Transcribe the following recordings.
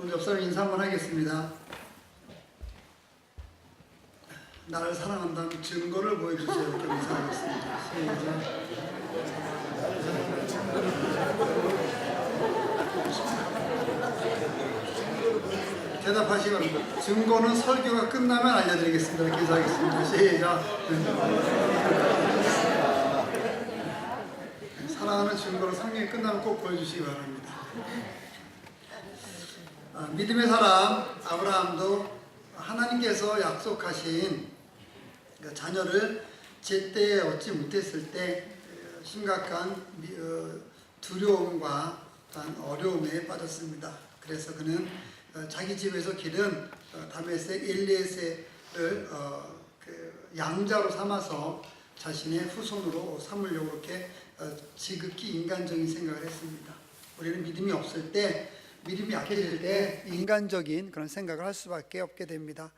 우리 옆 사람 인사 한번 하겠습니다. 나를 사랑한다는 증거를 보여주세요. 이렇게 인사하겠습니다. 시작. 대답하시고 증거는 설교가 끝나면 알려드리겠습니다. 이렇게 인사하겠습니다. 시작. 사랑하는 증거를 성경이 끝나면 꼭 보여주시기 바랍니다. 믿음의 사람 아브라함도 하나님께서 약속하신 자녀를 제때 얻지 못했을 때 심각한 두려움과 어려움에 빠졌습니다. 그래서 그는 자기 집에서 기른 다메섹 엘리에셀을 양자로 삼아서 자신의 후손으로 삼으려고 그렇게 지극히 인간적인 생각을 했습니다. 우리는 믿음이 없을 때, 믿음이 약해질 때 인간적인 그런 생각을 할 수밖에 없게 됩니다.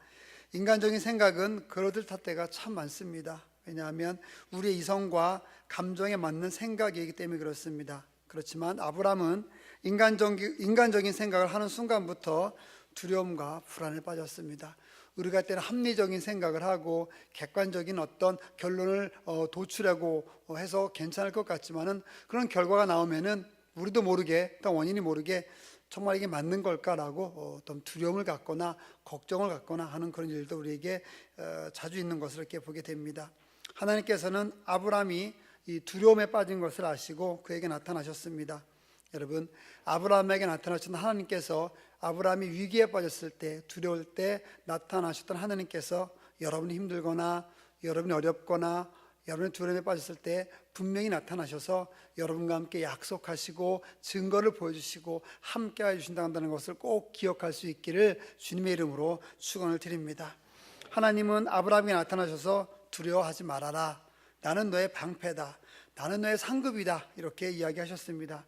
인간적인 생각은 그러들 탓대가 참 많습니다. 왜냐하면 우리의 이성과 감정에 맞는 생각이기 때문에 그렇습니다. 그렇지만 아브라함은 인간적인 생각을 하는 순간부터 두려움과 불안에 빠졌습니다. 우리가 때는 합리적인 생각을 하고 객관적인 어떤 결론을 도출하고 해서 괜찮을 것 같지만은 그런 결과가 나오면은 우리도 모르게 또 원인이 모르게 정말 이게 맞는 걸까라고 어떤 두려움을 갖거나 걱정을 갖거나 하는 그런 일도 우리에게 자주 있는 것을 이렇게 보게 됩니다. 하나님께서는 아브라함이 이 두려움에 빠진 것을 아시고 그에게 나타나셨습니다. 여러분, 아브라함에게 나타나셨던 하나님께서 아브라함이 위기에 빠졌을 때, 두려울 때 나타나셨던 하나님께서 여러분이 힘들거나 여러분이 어렵거나 여러분이 두려움에 빠졌을 때 분명히 나타나셔서 여러분과 함께 약속하시고 증거를 보여주시고 함께 해주신다는 것을 꼭 기억할 수 있기를 주님의 이름으로 축원을 드립니다. 하나님은 아브라함에게 나타나셔서 두려워하지 말아라, 나는 너의 방패다, 나는 너의 상급이다, 이렇게 이야기하셨습니다.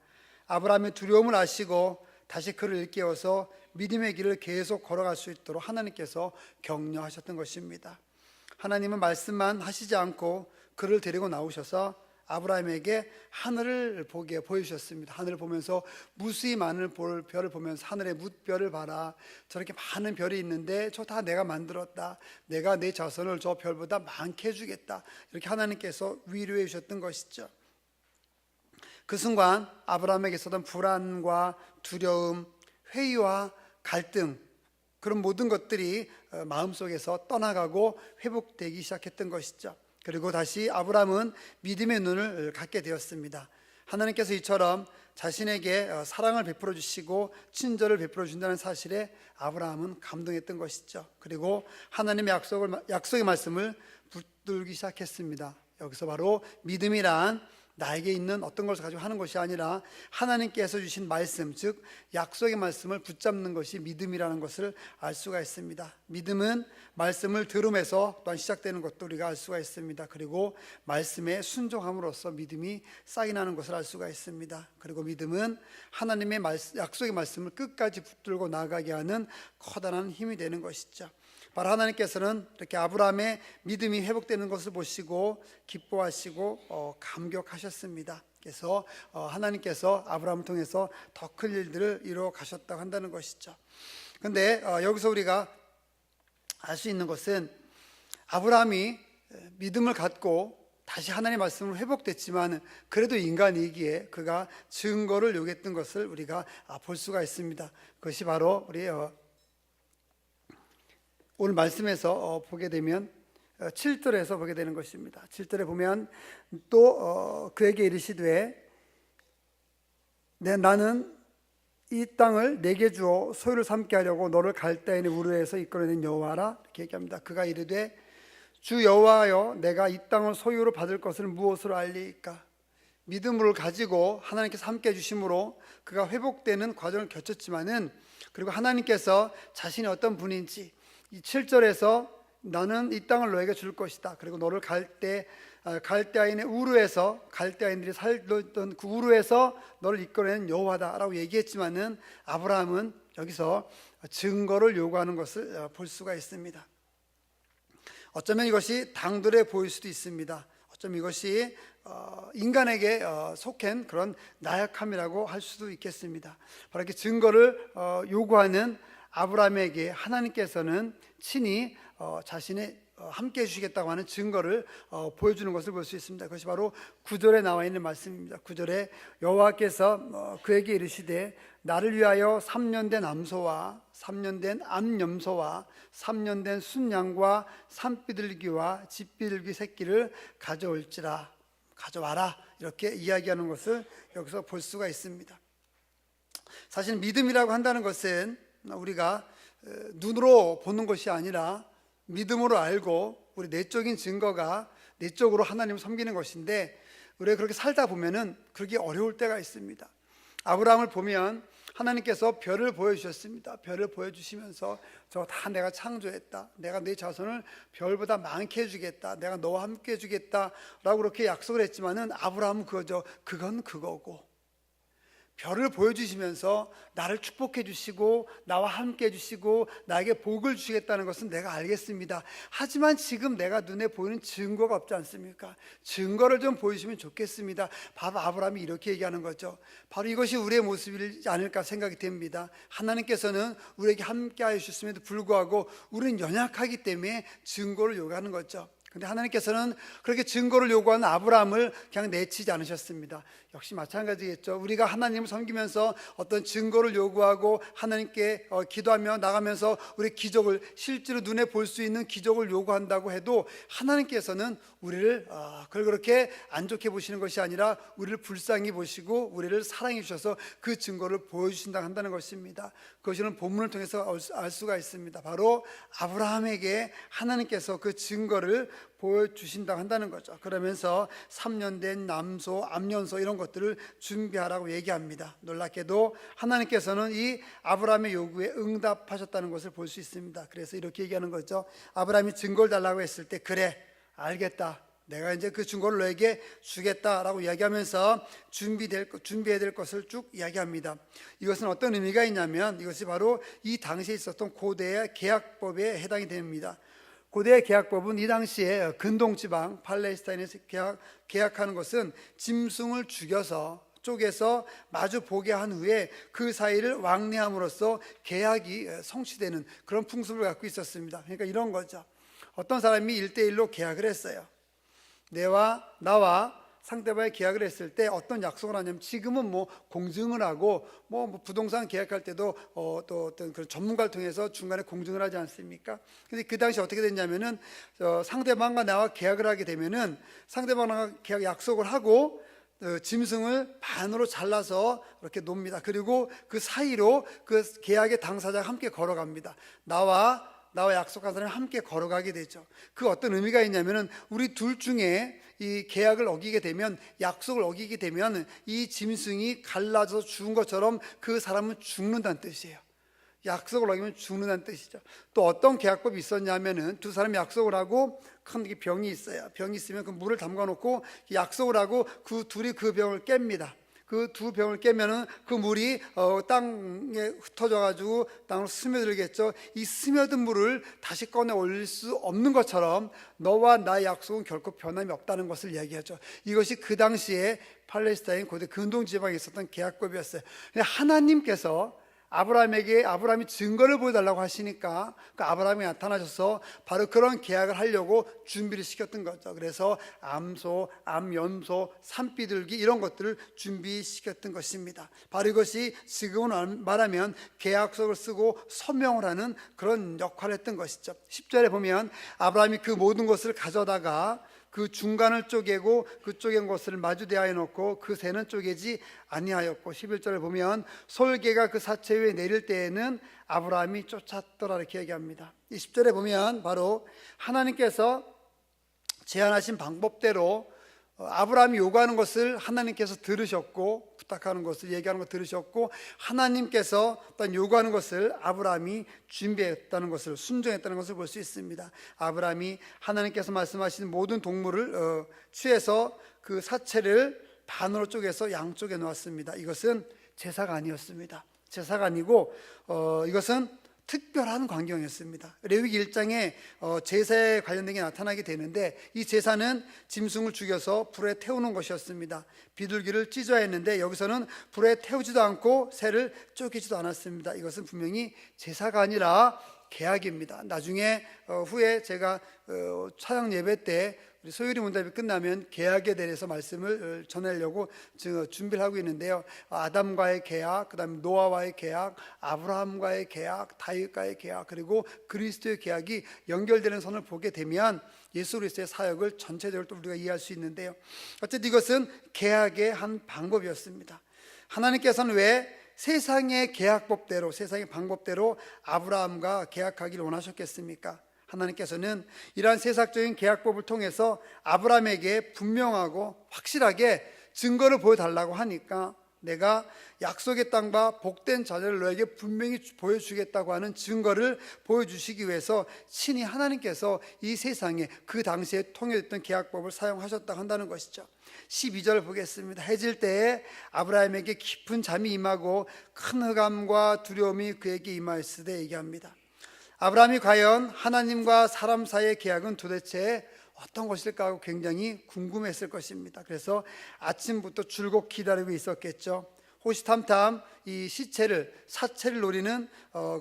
아브라함의 두려움을 아시고 다시 그를 일깨워서 믿음의 길을 계속 걸어갈 수 있도록 하나님께서 격려하셨던 것입니다. 하나님은 말씀만 하시지 않고 그를 데리고 나오셔서 아브라함에게 하늘을 보게 보여주셨습니다. 하늘을 보면서 무수히 많은 별을 보면서 하늘의 뭇별을 봐라, 저렇게 많은 별이 있는데 저 다 내가 만들었다, 내가 내 자손을 저 별보다 많게 해주겠다, 이렇게 하나님께서 위로해 주셨던 것이죠. 그 순간 아브라함에게 있었던 불안과 두려움, 회의와 갈등, 그런 모든 것들이 마음속에서 떠나가고 회복되기 시작했던 것이죠. 그리고 다시 아브라함은 믿음의 눈을 갖게 되었습니다. 하나님께서 이처럼 자신에게 사랑을 베풀어 주시고 친절을 베풀어 준다는 사실에 아브라함은 감동했던 것이죠. 그리고 하나님의 약속의 말씀을 붙들기 시작했습니다. 여기서 바로 믿음이란 나에게 있는 어떤 것을 가지고 하는 것이 아니라 하나님께서 주신 말씀, 즉 약속의 말씀을 붙잡는 것이 믿음이라는 것을 알 수가 있습니다. 믿음은 말씀을 들음에서 또한 시작되는 것도 우리가 알 수가 있습니다. 그리고 말씀에 순종함으로써 믿음이 쌓이나는 것을 알 수가 있습니다. 그리고 믿음은 하나님의 약속의 말씀을 끝까지 붙들고 나아가게 하는 커다란 힘이 되는 것이죠. 바로 하나님께서는 이렇게 아브라함의 믿음이 회복되는 것을 보시고 기뻐하시고 감격하셨습니다. 그래서 하나님께서 아브라함을 통해서 더 큰 일들을 이루어 가셨다고 한다는 것이죠. 그런데 여기서 우리가 알 수 있는 것은 아브라함이 믿음을 갖고 다시 하나님의 말씀으로 회복됐지만 그래도 인간이기에 그가 증거를 요구했던 것을 우리가 볼 수가 있습니다. 그것이 바로 우리 오늘 말씀에서 보게 되면 7절에서 보게 되는 것입니다. 7절에 보면 또 그에게 이르시되 나는 이 땅을 내게 주어 소유를 삼게 하려고 너를 갈대아인의 우르에서 이끌어낸 여호와라, 이렇게 얘기합니다. 그가 이르되 주 여호와여, 내가 이 땅을 소유로 받을 것을 무엇으로 알리이까? 믿음을 가지고 하나님께서 함께 해주심으로 그가 회복되는 과정을 거쳤지만은, 그리고 하나님께서 자신이 어떤 분인지 이 7절에서 나는 이 땅을 너에게 줄 것이다, 그리고 너를 갈대아인의 우르에서, 갈대아인들이 살던 그 우르에서 너를 이끌어낸 여호와다라고 얘기했지만은 아브라함은 여기서 증거를 요구하는 것을 볼 수가 있습니다. 어쩌면 이것이 당돌해 보일 수도 있습니다. 좀 이것이 인간에게 속한 그런 나약함이라고 할 수도 있겠습니다. 바로 이렇게 증거를 요구하는 아브라함에게 하나님께서는 친히 자신의 함께 해주시겠다고 하는 증거를 보여주는 것을 볼 수 있습니다. 그것이 바로 9절에 나와 있는 말씀입니다. 9절에 여호와께서 그에게 이르시되 나를 위하여 3년 된 암소와 3년 된 암염소와 3년 된 순양과 산비둘기와 집비둘기 새끼를 가져와라 이렇게 이야기하는 것을 여기서 볼 수가 있습니다. 사실 믿음이라고 한다는 것은 우리가 눈으로 보는 것이 아니라 믿음으로 알고 우리 내적인 증거가 내적으로 하나님을 섬기는 것인데, 우리가 그렇게 살다 보면은 그렇게 어려울 때가 있습니다. 아브라함을 보면 하나님께서 별을 보여주셨습니다. 별을 보여주시면서 저 다 내가 창조했다, 내가 내 자손을 별보다 많게 해주겠다, 내가 너와 함께 해주겠다 라고 그렇게 약속을 했지만은 아브라함은 그건 그거고, 별을 보여주시면서 나를 축복해 주시고 나와 함께 해주시고 나에게 복을 주시겠다는 것은 내가 알겠습니다. 하지만 지금 내가 눈에 보이는 증거가 없지 않습니까? 증거를 좀 보여주시면 좋겠습니다. 바로 아브라함이 이렇게 얘기하는 거죠. 바로 이것이 우리의 모습이지 않을까 생각이 됩니다. 하나님께서는 우리에게 함께 하셨음에도 불구하고 우리는 연약하기 때문에 증거를 요구하는 거죠. 근데 하나님께서는 그렇게 증거를 요구하는 아브라함을 그냥 내치지 않으셨습니다. 역시 마찬가지겠죠. 우리가 하나님을 섬기면서 어떤 증거를 요구하고 하나님께 기도하며 나가면서 우리 기적을 실제로 눈에 볼 수 있는 기적을 요구한다고 해도 하나님께서는 우리를 그걸 그렇게 안 좋게 보시는 것이 아니라 우리를 불쌍히 보시고 우리를 사랑해 주셔서 그 증거를 보여주신다고 한다는 것입니다. 그것은 본문을 통해서 알 수가 있습니다. 바로 아브라함에게 하나님께서 그 증거를 보여주신다고 한다는 거죠. 그러면서 3년 된 남소, 암년소 이런 것들을 준비하라고 얘기합니다. 놀랍게도 하나님께서는 이 아브라함의 요구에 응답하셨다는 것을 볼 수 있습니다. 그래서 이렇게 얘기하는 거죠. 아브라함이 증거를 달라고 했을 때 그래 알겠다, 내가 이제 그 증거를 너에게 주겠다라고 이야기하면서 준비해야 될 것을 쭉 이야기합니다. 이것은 어떤 의미가 있냐면 이것이 바로 이 당시에 있었던 고대의 계약법에 해당이 됩니다. 고대의 계약법은 이 당시에 근동지방 팔레스타인에서 계약하는 것은 짐승을 죽여서 쪼개서 마주 보게 한 후에 그 사이를 왕래함으로써 계약이 성취되는 그런 풍습을 갖고 있었습니다. 그러니까 이런 거죠. 어떤 사람이 1대1로 계약을 했어요. 나와 상대방이 계약을 했을 때 어떤 약속을 하냐면, 지금은 공증을 하고 부동산 계약할 때도 또 어떤 그런 전문가를 통해서 중간에 공증을 하지 않습니까? 근데 그 당시 어떻게 됐냐면은 상대방과 나와 계약을 하게 되면은 상대방과 계약 약속을 하고 짐승을 반으로 잘라서 이렇게 놓습니다. 그리고 그 사이로 그 계약의 당사자가 함께 걸어갑니다. 나와 약속한 사람이 함께 걸어가게 되죠. 그 어떤 의미가 있냐면은 우리 둘 중에 이 계약을 어기게 되면, 약속을 어기게 되면 이 짐승이 갈라져서 죽은 것처럼 그 사람은 죽는다는 뜻이에요. 약속을 어기면 죽는다는 뜻이죠. 또 어떤 계약법이 있었냐면은 두 사람이 약속을 하고 큰 병이 있어요. 병이 있으면 그 물을 담가 놓고 약속을 하고 그 둘이 그 병을 깹니다. 그 두 병을 깨면은 그 물이 땅에 흩어져 가지고 땅으로 스며들겠죠. 이 스며든 물을 다시 꺼내 올릴 수 없는 것처럼 너와 나의 약속은 결코 변함이 없다는 것을 이야기하죠. 이것이 그 당시에 팔레스타인 고대 근동 지방에 있었던 계약법이었어요. 하나님께서 아브라함이 증거를 보여달라고 하시니까 그 아브라함이 나타나셔서 바로 그런 계약을 하려고 준비를 시켰던 거죠. 그래서 암소, 암염소, 산비둘기 이런 것들을 준비시켰던 것입니다. 바로 이것이 지금은 말하면 계약서를 쓰고 서명을 하는 그런 역할을 했던 것이죠. 10절에 보면 아브라함이 그 모든 것을 가져다가 그 중간을 쪼개고 그 쪼갠 것을 마주 대하여 놓고 그 새는 쪼개지 아니하였고, 11절을 보면 솔개가 그 사체 위에 내릴 때에는 아브라함이 쫓았더라 이렇게 얘기합니다. 이 10절에 보면 바로 하나님께서 제안하신 방법대로 아브라함이 요구하는 것을 하나님께서 들으셨고, 부탁하는 것을 얘기하는 것 들으셨고, 하나님께서 어떤 요구하는 것을 아브라함이 준비했다는 것을, 순종했다는 것을 볼 수 있습니다. 아브라함이 하나님께서 말씀하신 모든 동물을 취해서 그 사체를 반으로 쪼개서 양쪽에 놓았습니다. 이것은 제사가 아니었습니다. 제사가 아니고 이것은 특별한 광경이었습니다. 레위기 1장에 제사에 관련된 게 나타나게 되는데, 이 제사는 짐승을 죽여서 불에 태우는 것이었습니다. 비둘기를 찢어야 했는데 여기서는 불에 태우지도 않고 새를 쪼개지도 않았습니다. 이것은 분명히 제사가 아니라 계약입니다. 나중에 후에 제가 차양 예배 때 우리 소율이 문답이 끝나면 계약에 대해서 말씀을 전하려고 준비를 하고 있는데요. 아담과의 계약, 그다음에 노아와의 계약, 아브라함과의 계약, 다윗과의 계약, 그리고 그리스도의 계약이 연결되는 선을 보게 되면 예수 그리스도의 사역을 전체적으로 또 우리가 이해할 수 있는데요. 어쨌든 이것은 계약의 한 방법이었습니다. 하나님께서는 왜 세상의 계약법대로, 세상의 방법대로 아브라함과 계약하기를 원하셨겠습니까? 하나님께서는 이러한 세상적인 계약법을 통해서 아브라함에게 분명하고 확실하게 증거를 보여달라고 하니까, 내가 약속의 땅과 복된 자녀를 너에게 분명히 보여주겠다고 하는 증거를 보여주시기 위해서 친히 하나님께서 이 세상에 그 당시에 통일했던 계약법을 사용하셨다고 한다는 것이죠. 12절 보겠습니다. 해질 때에 아브라함에게 깊은 잠이 임하고 큰 흑암과 두려움이 그에게 임하였으되 얘기합니다. 아브라함이 과연 하나님과 사람 사이의 계약은 도대체 어떤 것일까 하고 굉장히 궁금했을 것입니다. 그래서 아침부터 줄곧 기다리고 있었겠죠. 호시탐탐 이 사체를 노리는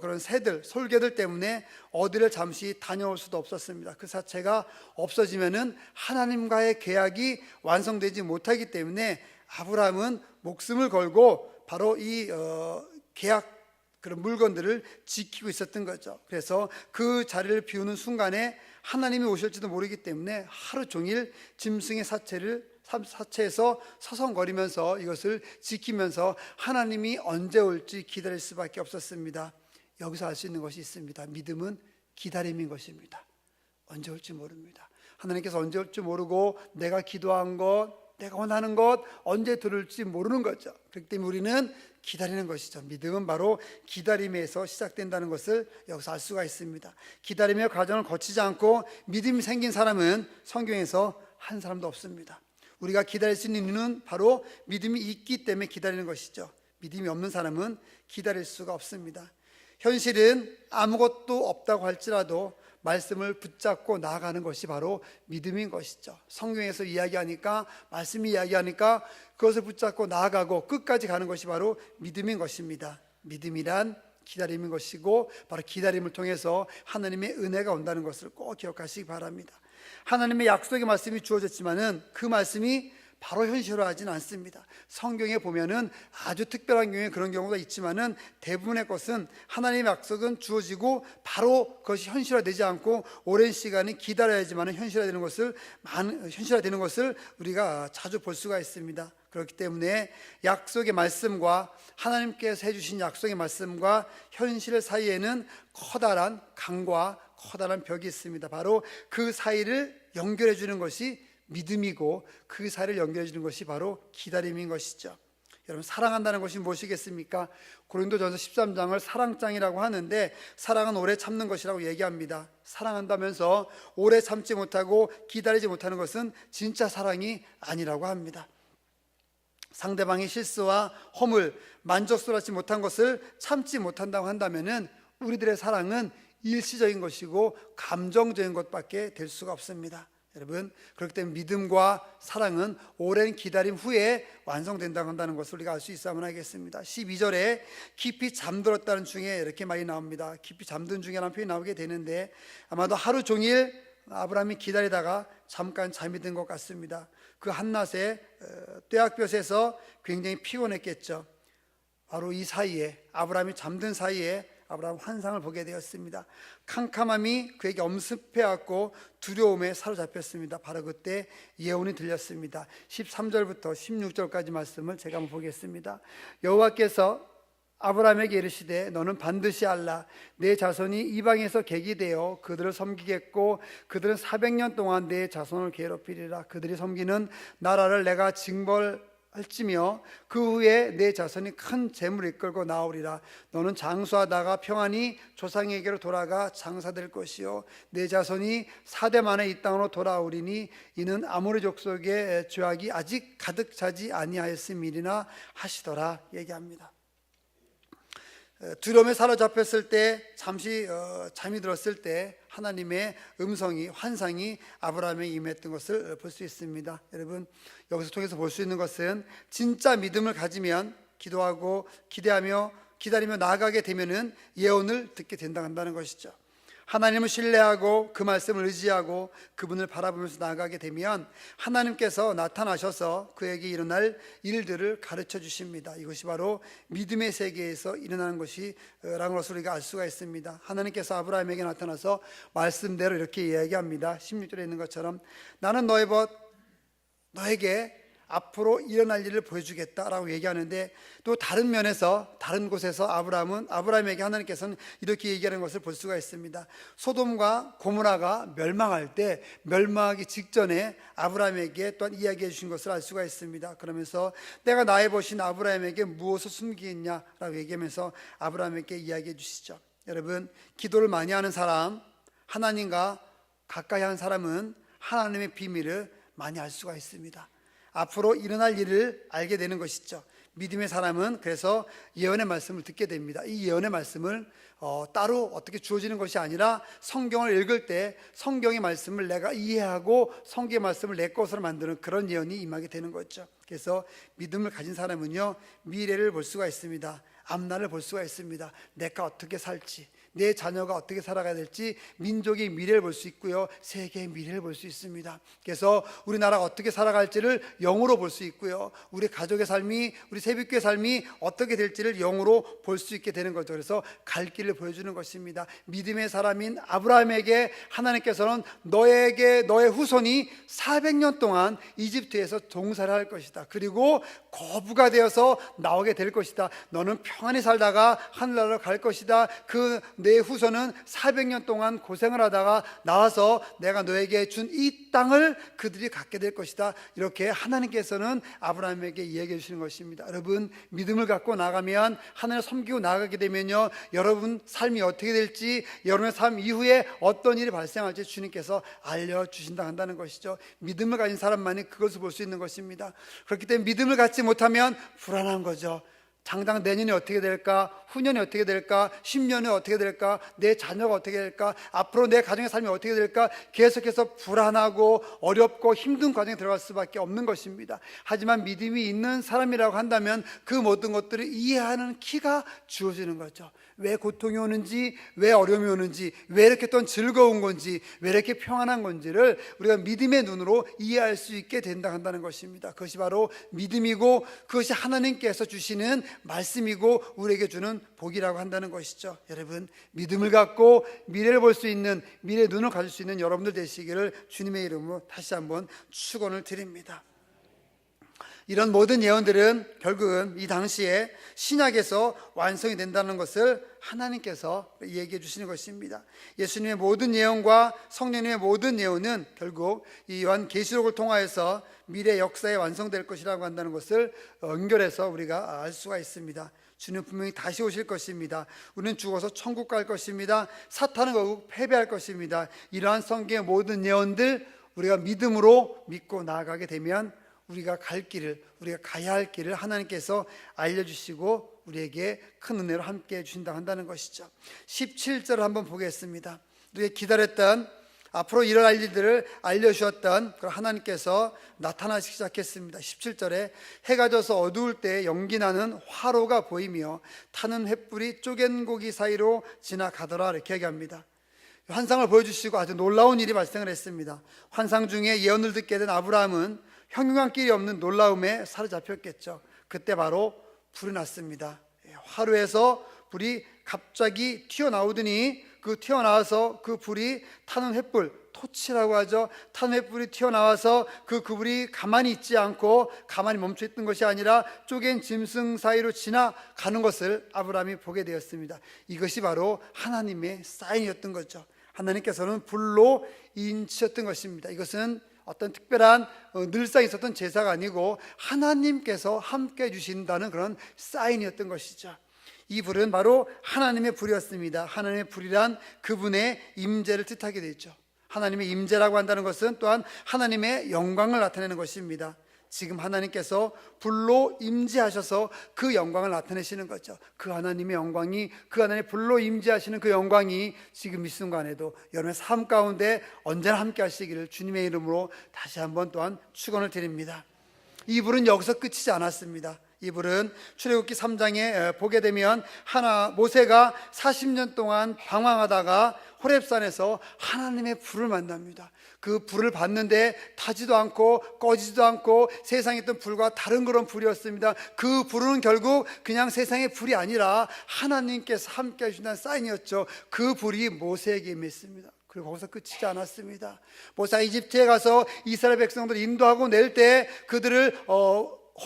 그런 새들, 솔개들 때문에 어디를 잠시 다녀올 수도 없었습니다. 그 사체가 없어지면은 하나님과의 계약이 완성되지 못하기 때문에 아브라함은 목숨을 걸고 바로 이 계약, 그런 물건들을 지키고 있었던 거죠. 그래서 그 자리를 비우는 순간에 하나님이 오실지도 모르기 때문에 하루 종일 짐승의 사체에서 서성거리면서 이것을 지키면서 하나님이 언제 올지 기다릴 수밖에 없었습니다. 여기서 알 수 있는 것이 있습니다. 믿음은 기다림인 것입니다. 언제 올지 모릅니다. 하나님께서 언제 올지 모르고 내가 기도한 것, 내가 원하는 것 언제 들을지 모르는 거죠. 그렇기 때문에 우리는 기다리는 것이죠. 믿음은 바로 기다림에서 시작된다는 것을 여기서 알 수가 있습니다. 기다림의 과정을 거치지 않고 믿음이 생긴 사람은 성경에서 한 사람도 없습니다. 우리가 기다릴 수 있는 이유는 바로 믿음이 있기 때문에 기다리는 것이죠. 믿음이 없는 사람은 기다릴 수가 없습니다. 현실은 아무것도 없다고 할지라도 말씀을 붙잡고 나아가는 것이 바로 믿음인 것이죠. 성경에서 이야기하니까, 말씀이 이야기하니까 그것을 붙잡고 나아가고 끝까지 가는 것이 바로 믿음인 것입니다. 믿음이란 기다림인 것이고, 바로 기다림을 통해서 하나님의 은혜가 온다는 것을 꼭 기억하시기 바랍니다. 하나님의 약속의 말씀이 주어졌지만은 그 말씀이 바로 현실화하지는 않습니다. 성경에 보면은 아주 특별한 경우에 그런 경우가 있지만은 대부분의 것은 하나님의 약속은 주어지고 바로 그것이 현실화되지 않고 오랜 시간이 기다려야지만은 현실화되는 것을 우리가 자주 볼 수가 있습니다. 그렇기 때문에 약속의 말씀과 하나님께서 해주신 약속의 말씀과 현실 사이에는 커다란 강과 커다란 벽이 있습니다. 바로 그 사이를 연결해 주는 것이 믿음이고, 그 사이를 연결해 주는 것이 바로 기다림인 것이죠. 여러분, 사랑한다는 것이 무엇이겠습니까? 고린도전서 13장을 사랑장이라고 하는데, 사랑은 오래 참는 것이라고 얘기합니다. 사랑한다면서 오래 참지 못하고 기다리지 못하는 것은 진짜 사랑이 아니라고 합니다. 상대방의 실수와 허물, 만족스럽지 못한 것을 참지 못한다고 한다면은 우리들의 사랑은 일시적인 것이고 감정적인 것밖에 될 수가 없습니다. 여러분, 그렇기 때문에 믿음과 사랑은 오랜 기다림 후에 완성된다고 한다는 것을 우리가 알 수 있어야만 하겠습니다. 12절에 깊이 잠들었다는 중에 이렇게 많이 나옵니다. 깊이 잠든 중에라는 표현이 나오게 되는데, 아마도 하루 종일 아브라함이 기다리다가 잠깐 잠이 든 것 같습니다. 그 한낮에 떼약볕에서 굉장히 피곤했겠죠. 바로 이 사이에, 아브라함이 잠든 사이에 아브라함 환상을 보게 되었습니다. 캄캄함이 그에게 엄습해왔고 두려움에 사로잡혔습니다. 바로 그때 예언이 들렸습니다. 13절부터 16절까지 말씀을 제가 한번 보겠습니다. 여호와께서 아브라함에게 이르시되 너는 반드시 알라. 내 자손이 이방에서 객이 되어 그들을 섬기겠고 그들은 400년 동안 내 자손을 괴롭히리라. 그들이 섬기는 나라를 내가 징벌할지며 그 후에 내 자손이 큰 재물을 이끌고 나오리라. 너는 장수하다가 평안히 조상에게로 돌아가 장사될 것이요 내 자손이 4대 만에 이 땅으로 돌아오리니 이는 아모리 족속의 죄악이 아직 가득 차지 아니하였음이니라 하시더라 얘기합니다. 두려움에 사로잡혔을 때 잠시 잠이 들었을 때 하나님의 음성이 환상이 아브라함에게 임했던 것을 볼 수 있습니다. 여러분, 여기서 통해서 볼 수 있는 것은 진짜 믿음을 가지면 기도하고 기대하며 기다리며 나아가게 되면은 예언을 듣게 된다는 것이죠. 하나님을 신뢰하고 그 말씀을 의지하고 그분을 바라보면서 나아가게 되면 하나님께서 나타나셔서 그에게 일어날 일들을 가르쳐 주십니다. 이것이 바로 믿음의 세계에서 일어나는 것이라는 것을 우리가 알 수가 있습니다. 하나님께서 아브라함에게 나타나서 말씀대로 이렇게 이야기합니다. 16절에 있는 것처럼 나는 너에게 앞으로 일어날 일을 보여주겠다라고 얘기하는데, 또 다른 면에서 다른 곳에서 아브라함에게 하나님께서는 이렇게 얘기하는 것을 볼 수가 있습니다. 소돔과 고모라가 멸망할 때 멸망하기 직전에 아브라함에게 또한 이야기해 주신 것을 알 수가 있습니다. 그러면서 내가 나의 보신 아브라함에게 무엇을 숨기겠냐라고 얘기하면서 아브라함에게 이야기해 주시죠. 여러분, 기도를 많이 하는 사람, 하나님과 가까이 하는 사람은 하나님의 비밀을 많이 알 수가 있습니다. 앞으로 일어날 일을 알게 되는 것이죠. 믿음의 사람은 그래서 예언의 말씀을 듣게 됩니다. 이 예언의 말씀을 따로 어떻게 주어지는 것이 아니라 성경을 읽을 때 성경의 말씀을 내가 이해하고 성경의 말씀을 내 것으로 만드는 그런 예언이 임하게 되는 거죠. 그래서 믿음을 가진 사람은요, 미래를 볼 수가 있습니다. 앞날을 볼 수가 있습니다. 내가 어떻게 살지, 내 자녀가 어떻게 살아가야 될지, 민족의 미래를 볼 수 있고요, 세계의 미래를 볼 수 있습니다. 그래서 우리나라가 어떻게 살아갈지를 영으로 볼 수 있고요, 우리 가족의 삶이, 우리 새벽교회 삶이 어떻게 될지를 영으로 볼 수 있게 되는 거죠. 그래서 갈 길을 보여주는 것입니다. 믿음의 사람인 아브라함에게 하나님께서는 너의 후손이 400년 동안 이집트에서 종살이 할 것이다. 그리고 거부가 되어서 나오게 될 것이다. 너는 평안히 살다가 하늘나라로 갈 것이다. 내 후손은 400년 동안 고생을 하다가 나와서 내가 너에게 준 이 땅을 그들이 갖게 될 것이다. 이렇게 하나님께서는 아브라함에게 이야기해 주시는 것입니다. 여러분, 믿음을 갖고 나가면, 하나님을 섬기고 나가게 되면요, 여러분 삶이 어떻게 될지, 여러분의 삶 이후에 어떤 일이 발생할지 주님께서 알려주신다 한다는 것이죠. 믿음을 가진 사람만이 그것을 볼 수 있는 것입니다. 그렇기 때문에 믿음을 갖지 못하면 불안한 거죠. 당장 내년이 어떻게 될까? 후년이 어떻게 될까? 10년이 어떻게 될까? 내 자녀가 어떻게 될까? 앞으로 내 가정의 삶이 어떻게 될까? 계속해서 불안하고 어렵고 힘든 과정에 들어갈 수밖에 없는 것입니다. 하지만 믿음이 있는 사람이라고 한다면 그 모든 것들을 이해하는 키가 주어지는 거죠. 왜 고통이 오는지, 왜 어려움이 오는지, 왜 이렇게 또 즐거운 건지, 왜 이렇게 평안한 건지를 우리가 믿음의 눈으로 이해할 수 있게 된다 한다는 것입니다. 그것이 바로 믿음이고, 그것이 하나님께서 주시는 말씀이고 우리에게 주는 복이라고 한다는 것이죠. 여러분, 믿음을 갖고 미래를 볼 수 있는, 미래의 눈을 가질 수 있는 여러분들 되시기를 주님의 이름으로 다시 한번 축원을 드립니다. 이런 모든 예언들은 결국은 이 당시에 신약에서 완성이 된다는 것을 하나님께서 얘기해 주시는 것입니다. 예수님의 모든 예언과 성령님의 모든 예언은 결국 이 요한계시록을 통하여서 미래 역사에 완성될 것이라고 한다는 것을 연결해서 우리가 알 수가 있습니다. 주님 분명히 다시 오실 것입니다. 우리는 죽어서 천국 갈 것입니다. 사탄은 결국 패배할 것입니다. 이러한 성경의 모든 예언들 우리가 믿음으로 믿고 나아가게 되면 우리가 갈 길을, 우리가 가야 할 길을 하나님께서 알려주시고 우리에게 큰 은혜로 함께 해주신다 한다는 것이죠. 17절을 한번 보겠습니다. 우리가 기다렸던, 앞으로 일어날 일들을 알려주셨던 그 하나님께서 나타나시기 시작했습니다. 17절에 해가 져서 어두울 때 연기나는 화로가 보이며 타는 횃불이 쪼갠 고기 사이로 지나가더라, 이렇게 얘기합니다. 환상을 보여주시고 아주 놀라운 일이 발생을 했습니다. 환상 중에 예언을 듣게 된 아브라함은 형용할 길이 없는 놀라움에 사로잡혔겠죠. 그때 바로 불이 났습니다. 화로에서 불이 갑자기 튀어나오더니 튀어나와서 그 불이 타는 횃불, 토치라고 하죠. 타는 횃불이 튀어나와서 그 불이 가만히 있지 않고 가만히 멈춰있던 것이 아니라 쪼갠 짐승 사이로 지나가는 것을 아브라함이 보게 되었습니다. 이것이 바로 하나님의 사인이었던 거죠. 하나님께서는 불로 인치셨던 것입니다. 이것은 어떤 특별한 늘상 있었던 제사가 아니고 하나님께서 함께 해주신다는 그런 사인이었던 것이죠. 이 불은 바로 하나님의 불이었습니다. 하나님의 불이란 그분의 임재를 뜻하게 되죠. 하나님의 임재라고 한다는 것은 또한 하나님의 영광을 나타내는 것입니다. 지금 하나님께서 불로 임재하셔서 그 영광을 나타내시는 거죠. 그 하나님의 영광이, 그 하나님의 불로 임재하시는 그 영광이 지금 이 순간에도 여러분의 삶 가운데 언제나 함께 하시기를 주님의 이름으로 다시 한번 또한 축원을 드립니다. 이 불은 여기서 끝이지 않았습니다. 이 불은 출애굽기 3장에 보게 되면 모세가 40년 동안 방황하다가 호렙산에서 하나님의 불을 만납니다. 그 불을 봤는데 타지도 않고 꺼지지도 않고 세상에 있던 불과 다른 그런 불이었습니다. 그 불은 결국 그냥 세상의 불이 아니라 하나님께서 함께 해주신다는 사인이었죠. 그 불이 모세에게 임했습니다. 그리고 거기서 끝이지 않았습니다. 모세가 이집트에 가서 이스라엘 백성들을 인도하고 낼 때 그들을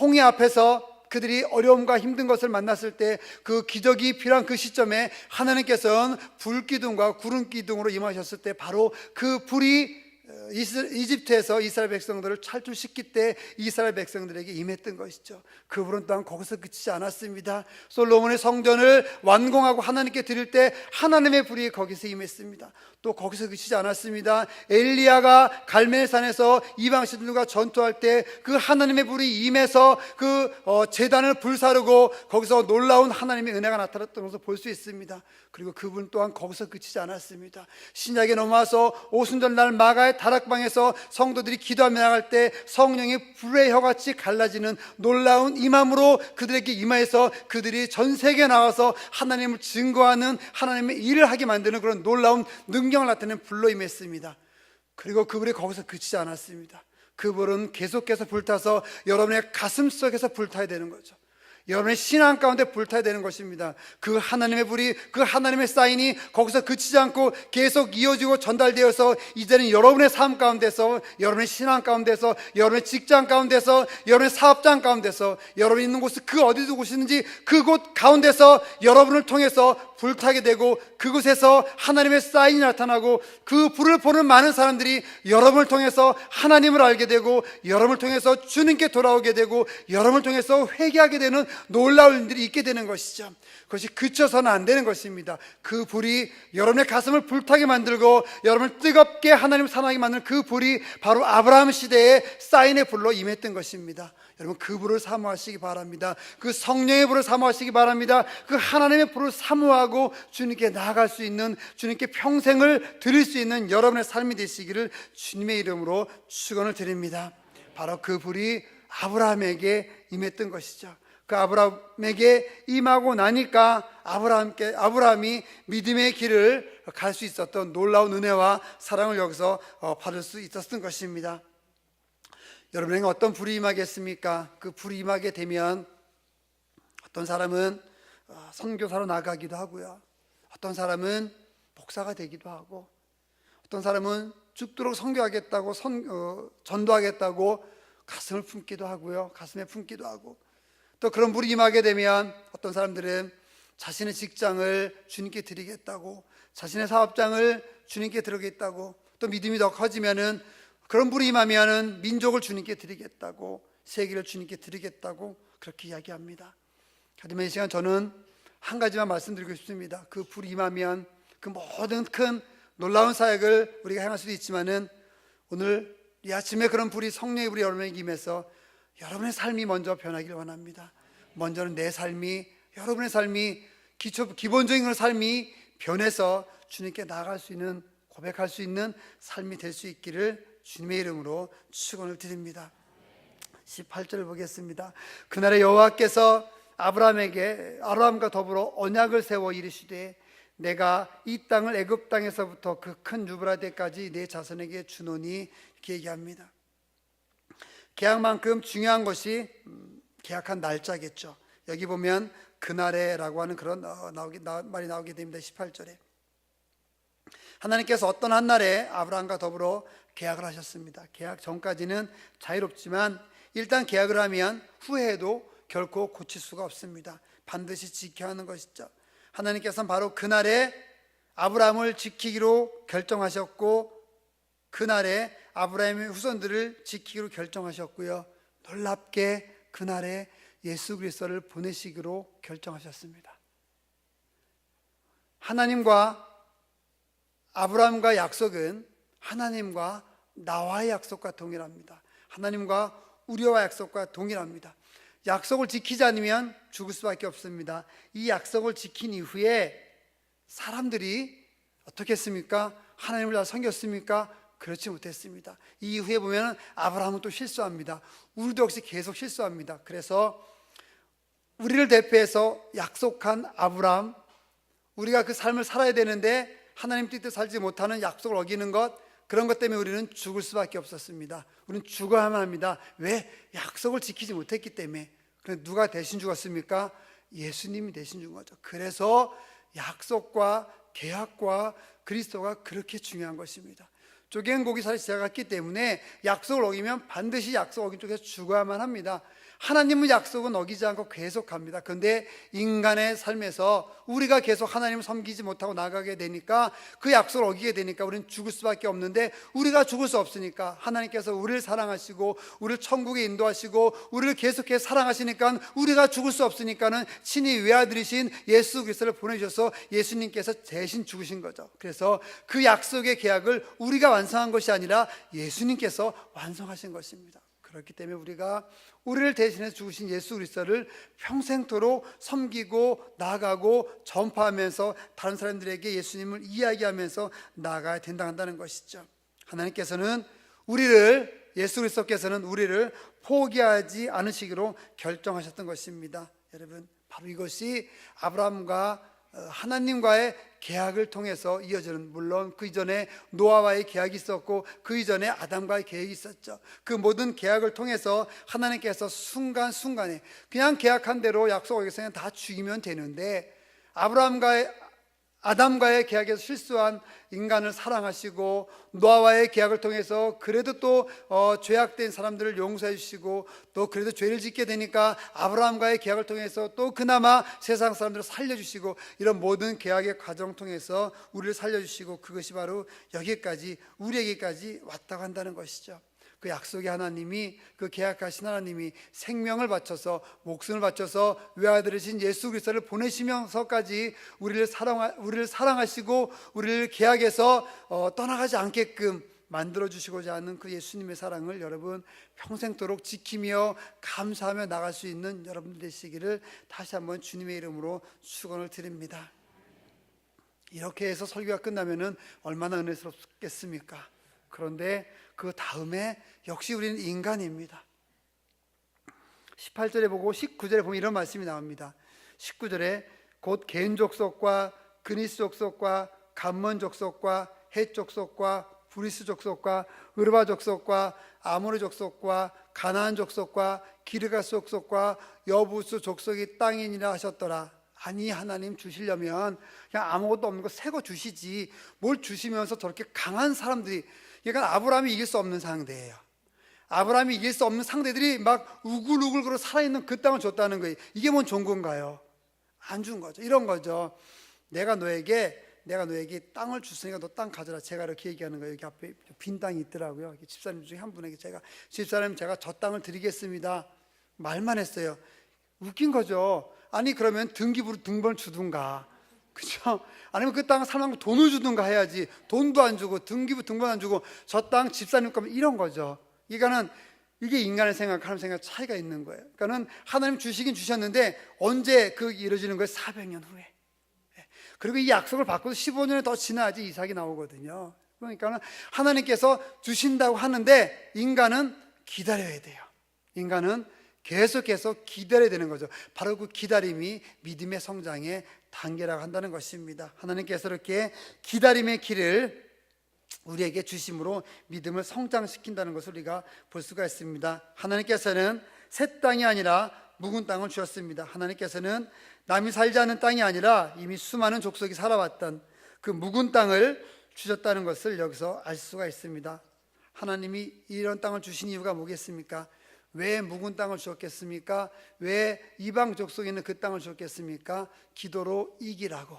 홍해 앞에서 그들이 어려움과 힘든 것을 만났을 때 그 기적이 필요한 그 시점에 하나님께서는 불기둥과 구름기둥으로 임하셨을 때 바로 그 불이 이집트에서 이스라엘 백성들을 탈출시킬 때 이스라엘 백성들에게 임했던 것이죠. 그 불은 또한 거기서 그치지 않았습니다. 솔로몬의 성전을 완공하고 하나님께 드릴 때 하나님의 불이 거기서 임했습니다. 또 거기서 그치지 않았습니다. 엘리야가 갈멜산에서 이방 신들과 전투할 때 그 하나님의 불이 임해서 그 제단을 불사르고 거기서 놀라운 하나님의 은혜가 나타났던 것을 볼 수 있습니다. 그리고 그분 또한 거기서 그치지 않았습니다. 신약에 넘어와서 오순절날 마가의 다락방에서 성도들이 기도하며 나갈 때 성령이 불의 혀같이 갈라지는 놀라운 임함으로 그들에게 임하여서 그들이 전 세계에 나와서 하나님을 증거하는 하나님의 일을 하게 만드는 그런 놀라운 능력을 나타내는 불로 임했습니다. 그리고 그 불이 거기서 그치지 않았습니다. 그 불은 계속해서 불타서 여러분의 가슴 속에서 불타야 되는 거죠. 여러분의 신앙 가운데 불타야 되는 것입니다. 그 하나님의 불이, 그 하나님의 사인이 거기서 그치지 않고 계속 이어지고 전달되어서 이제는 여러분의 삶 가운데서, 여러분의 신앙 가운데서, 여러분의 직장 가운데서, 여러분의 사업장 가운데서, 여러분이 있는 곳을 그 어디서 오시는지 그곳 가운데서 여러분을 통해서 불타게 되고 그곳에서 하나님의 사인이 나타나고 그 불을 보는 많은 사람들이 여러분을 통해서 하나님을 알게 되고 여러분을 통해서 주님께 돌아오게 되고 여러분을 통해서 회개하게 되는 놀라운 일들이 있게 되는 것이죠. 그것이 그쳐서는 안 되는 것입니다. 그 불이 여러분의 가슴을 불타게 만들고 여러분을 뜨겁게 하나님을 사랑하게 만드는 그 불이 바로 아브라함 시대에 사인의 불로 임했던 것입니다. 여러분 그 불을 사모하시기 바랍니다. 그 성령의 불을 사모하시기 바랍니다. 그 하나님의 불을 사모하고 주님께 나아갈 수 있는, 주님께 평생을 드릴 수 있는 여러분의 삶이 되시기를 주님의 이름으로 축원을 드립니다. 바로 그 불이 아브라함에게 임했던 것이죠. 그 아브라함에게 임하고 나니까 아브라함이 믿음의 길을 갈 수 있었던 놀라운 은혜와 사랑을 여기서 받을 수 있었던 것입니다. 여러분에게 어떤 불이 임하겠습니까? 그 불이 임하게 되면 어떤 사람은 선교사로 나가기도 하고요, 어떤 사람은 목사가 되기도 하고, 어떤 사람은 죽도록 선교하겠다고 전도하겠다고 가슴을 품기도 하고요, 가슴에 품기도 하고, 또 그런 불이 임하게 되면 어떤 사람들은 자신의 직장을 주님께 드리겠다고, 자신의 사업장을 주님께 드리겠다고, 또 믿음이 더 커지면은 그런 불이 임하면은 민족을 주님께 드리겠다고, 세계를 주님께 드리겠다고 그렇게 이야기합니다. 하지만 이 시간 저는 한 가지만 말씀드리고 싶습니다. 그 불이 임하면 그 모든 큰 놀라운 사역을 우리가 행할 수도 있지만은 오늘 이 아침에 그런 불이, 성령의 불이 여러분에게 임해서 여러분의 삶이 먼저 변하기를 원합니다. 먼저는 내 삶이, 여러분의 삶이, 기본적인 삶이 변해서 주님께 나아갈 수 있는, 고백할 수 있는 삶이 될 수 있기를 주님의 이름으로 축원을 드립니다. 18절을 보겠습니다. 그날에 여호와께서 아브라함과 더불어 언약을 세워 이르시되 내가 이 땅을 애굽 땅에서부터 그 큰 유브라데까지 내 자손에게 주노니, 이렇게 얘기합니다. 계약만큼 중요한 것이 계약한 날짜겠죠. 여기 보면 그날에라고 하는 그런 말이 나오게 됩니다. 18절에 하나님께서 어떤 한 날에 아브라함과 더불어 계약을 하셨습니다. 계약 전까지는 자유롭지만 일단 계약을 하면 후회해도 결코 고칠 수가 없습니다. 반드시 지켜야 하는 것이죠. 하나님께서는 바로 그날에 아브라함을 지키기로 결정하셨고, 그날에 아브라함의 후손들을 지키기로 결정하셨고요, 놀랍게 그날에 예수 그리스도를 보내시기로 결정하셨습니다. 하나님과 아브라함과 약속은 하나님과 나와의 약속과 동일합니다. 하나님과 우리와 약속과 동일합니다. 약속을 지키지 않으면 죽을 수밖에 없습니다. 이 약속을 지킨 이후에 사람들이 어떻게 했습니까? 하나님을 다 섬겼습니까? 그렇지 못했습니다. 이 이후에 보면 아브라함은 또 실수합니다. 우리도 역시 계속 실수합니다. 그래서 우리를 대표해서 약속한 아브라함, 우리가 그 삶을 살아야 되는데 하나님 뜻대로 살지 못하는 약속을 어기는 것, 그런 것 때문에 우리는 죽을 수밖에 없었습니다. 우리는 죽어야만 합니다. 왜? 약속을 지키지 못했기 때문에. 그런데 누가 대신 죽었습니까? 예수님이 대신 죽은 거죠. 그래서 약속과 계약과 그리스도가 그렇게 중요한 것입니다. 조개는 고기 살이 지나갔기 때문에 약속을 어기면 반드시 약속 어긴 쪽에서 죽어야만 합니다. 하나님은 약속은 어기지 않고 계속합니다. 그런데 인간의 삶에서 우리가 계속 하나님을 섬기지 못하고 나가게 되니까, 그 약속을 어기게 되니까 우리는 죽을 수밖에 없는데, 우리가 죽을 수 없으니까 하나님께서 우리를 사랑하시고 우리를 천국에 인도하시고 우리를 계속해서 사랑하시니까, 우리가 죽을 수 없으니까는 친히 외아들이신 예수 그리스도를 보내주셔서 예수님께서 대신 죽으신 거죠. 그래서 그 약속의 계약을 우리가 완성한 것이 아니라 예수님께서 완성하신 것입니다. 그렇기 때문에 우리가 우리를 대신해서 죽으신 예수 그리스도를 평생토록 섬기고 나아가고 전파하면서 다른 사람들에게 예수님을 이야기하면서 나아가야 된다는 것이죠. 하나님께서는 예수 그리스도께서는 우리를 포기하지 않으시기로 결정하셨던 것입니다. 여러분, 바로 이것이 아브라함과 하나님과의 계약을 통해서 이어지는, 물론 그 이전에 노아와의 계약이 있었고 그 이전에 아담과의 계약이 있었죠. 그 모든 계약을 통해서 하나님께서 순간순간에 그냥 계약한 대로 약속하겠으면 다 죽이면 되는데, 아담과의 계약에서 실수한 인간을 사랑하시고, 노아와의 계약을 통해서 그래도 또 죄악된 사람들을 용서해 주시고, 또 그래도 죄를 짓게 되니까 아브라함과의 계약을 통해서 또 그나마 세상 사람들을 살려주시고, 이런 모든 계약의 과정 통해서 우리를 살려주시고, 그것이 바로 여기까지 우리에게까지 왔다고 한다는 것이죠. 그 약속의 하나님이, 그 계약하신 하나님이 생명을 바쳐서, 목숨을 바쳐서 외아들이신 예수 그리스도를 보내시면서까지 우리를 사랑하시고 우리를 계약해서 떠나가지 않게끔 만들어주시고자 하는 그 예수님의 사랑을 여러분 평생토록 지키며 감사하며 나갈 수 있는 여러분들 되시기를 다시 한번 주님의 이름으로 축원을 드립니다. 이렇게 해서 설교가 끝나면은 얼마나 은혜스럽겠습니까? 그런데 그 다음에 역시 우리는 인간입니다. 18절에 보고 19절에 보면 이런 말씀이 나옵니다. 19절에 곧 개인 족속과 그니스 족속과 감몬 족속과 헷 족속과 브리스 족속과 으르바 족속과 아모리 족속과 가나안 족속과 기르가스 족속과 여부스 족속이 땅이니라 하셨더라. 아니, 하나님 주시려면 그냥 아무것도 없는 거 새 거 주시지 뭘 주시면서 저렇게 강한 사람들이, 그러니까 아브라함이 이길 수 없는 상대예요. 아브라함이 이길 수 없는 상대들이 막 우글우글 걸어 살아있는 그 땅을 줬다는 거예요. 이게 뭔 좋은 건가요? 안 준 거죠. 이런 거죠. 내가 너에게 땅을 줬으니까 너 땅 가져라. 제가 이렇게 얘기하는 거예요. 여기 앞에 빈 땅이 있더라고요. 집사님 중에 한 분에게 집사님 제가 저 땅을 드리겠습니다. 말만 했어요. 웃긴 거죠. 아니, 그러면 등본을 주든가, 그죠? 아니면 그 땅을 사람한테 돈을 주든가 해야지. 돈도 안 주고 등본 안 주고 저 땅 집사님 거면, 이런 거죠. 이게 인간의 생각, 하나님 생각 차이가 있는 거예요. 그러니까는 하나님 주시긴 주셨는데 언제 그 이루어지는 거예요? 400년 후에. 그리고 이 약속을 받고도 15년이 더 지나야지 이삭이 나오거든요. 그러니까는 하나님께서 주신다고 하는데 인간은 기다려야 돼요. 인간은 계속해서 기다려야 되는 거죠. 바로 그 기다림이 믿음의 성장의 단계라고 한다는 것입니다. 하나님께서 이렇게 기다림의 길을 우리에게 주심으로 믿음을 성장시킨다는 것을 우리가 볼 수가 있습니다. 하나님께서는 새 땅이 아니라 묵은 땅을 주셨습니다. 하나님께서는 남이 살지 않는 땅이 아니라 이미 수많은 족속이 살아왔던 그 묵은 땅을 주셨다는 것을 여기서 알 수가 있습니다. 하나님이 이런 땅을 주신 이유가 뭐겠습니까? 왜 묵은 땅을 주셨겠습니까? 왜 이방 족속에 있는 그 땅을 주셨겠습니까? 기도로 이기라고,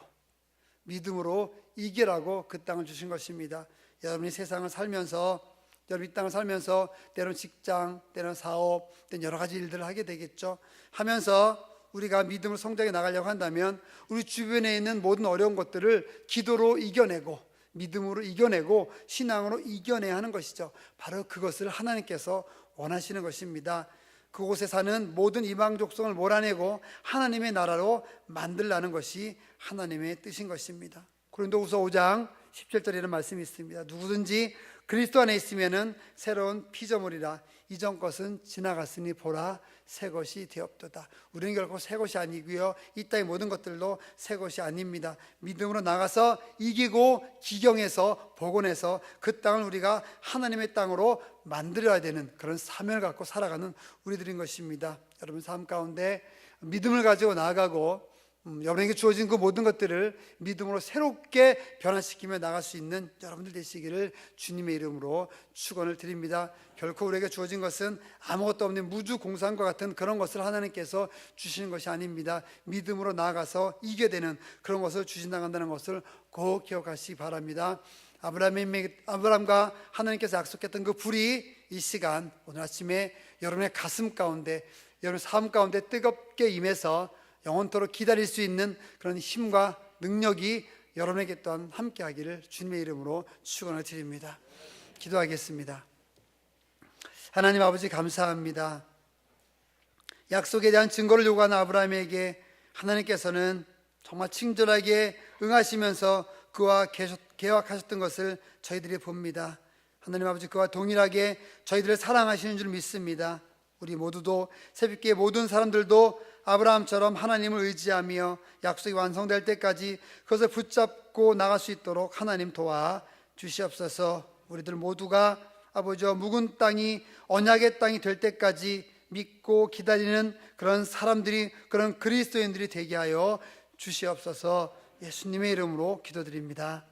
믿음으로 이기라고 그 땅을 주신 것입니다. 여러분이 세상을 살면서, 여러분 이 땅을 살면서 때로는 직장, 때로는 사업, 때로는 여러 가지 일들을 하게 되겠죠. 하면서 우리가 믿음으로 성장해 나가려고 한다면 우리 주변에 있는 모든 어려운 것들을 기도로 이겨내고, 믿음으로 이겨내고, 신앙으로 이겨내야 하는 것이죠. 바로 그것을 하나님께서 원하시는 것입니다. 그곳에 사는 모든 이방 족속을 몰아내고 하나님의 나라로 만들라는 것이 하나님의 뜻인 것입니다. 고린도후서 5장 17절에 이런 말씀이 있습니다. 누구든지 그리스도 안에 있으면은 새로운 피조물이라 이전 것은 지나갔으니 보라 새 것이 되었도다. 우리는 결코 새 것이 아니고요, 이 땅의 모든 것들도 새 것이 아닙니다. 믿음으로 나가서 이기고 기경해서 복원해서 그 땅을 우리가 하나님의 땅으로 만들어야 되는 그런 사명을 갖고 살아가는 우리들인 것입니다. 여러분 삶 가운데 믿음을 가지고 나아가고 여러분에게 주어진 그 모든 것들을 믿음으로 새롭게 변화시키며 나갈 수 있는 여러분들 되시기를 주님의 이름으로 축원을 드립니다. 결코 우리에게 주어진 것은 아무것도 없는 무주공산과 같은 그런 것을 하나님께서 주시는 것이 아닙니다. 믿음으로 나아가서 이겨내는 그런 것을 주신다는 것을 꼭 기억하시기 바랍니다. 아브라함과 하나님께서 약속했던 그 불이 이 시간 오늘 아침에 여러분의 가슴 가운데, 여러분의 삶 가운데 뜨겁게 임해서 영원토록 기다릴 수 있는 그런 힘과 능력이 여러분에게 또한 함께하기를 주님의 이름으로 축원을 드립니다. 기도하겠습니다. 하나님 아버지 감사합니다. 약속에 대한 증거를 요구하는 아브라함에게 하나님께서는 정말 친절하게 응하시면서 그와 계약하셨던 것을 저희들이 봅니다. 하나님 아버지, 그와 동일하게 저희들을 사랑하시는 줄 믿습니다. 우리 모두도 새벽기의 모든 사람들도 아브라함처럼 하나님을 의지하며 약속이 완성될 때까지 그것을 붙잡고 나갈 수 있도록 하나님 도와 주시옵소서. 우리들 모두가 아버지와 묵은 땅이 언약의 땅이 될 때까지 믿고 기다리는 그런 사람들이, 그런 그리스도인들이 되게 하여 주시옵소서. 예수님의 이름으로 기도드립니다.